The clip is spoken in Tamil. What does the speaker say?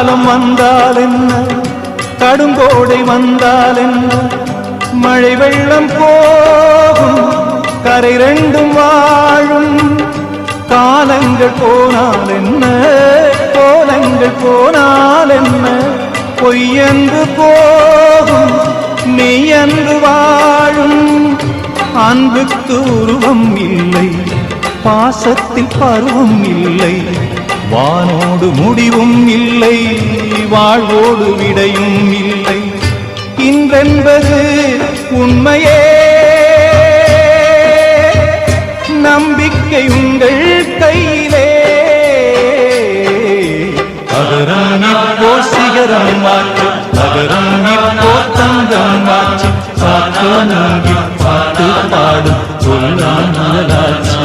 காலம் வந்தால் என்ன, கடுங்கோடை வந்தால் என்ன, மழை வெள்ளம் போகும், கரை ரெண்டும் வாழும். காலங்கள் போனால் என்ன, கோலங்கள் போனால் என்ன, பொய்யன்று போகும், மெய்யன்று வாழும். அன்புக்கு உருவம் இல்லை, பாசத்தில் பருவம் இல்லை, வானோடு முடிவும் இல்லை, வாழ்வோடு விடையும் இல்லை. இன்றென்பது உண்மையே, நம்பிக்கை உங்கள் கையிலே. அகரம் இப்போ சிகரம் மாற்று, அகரம் இப்போ தங்கம் மாற்று, காற்று பாட்டு பாடும் சொல்லாச்சு.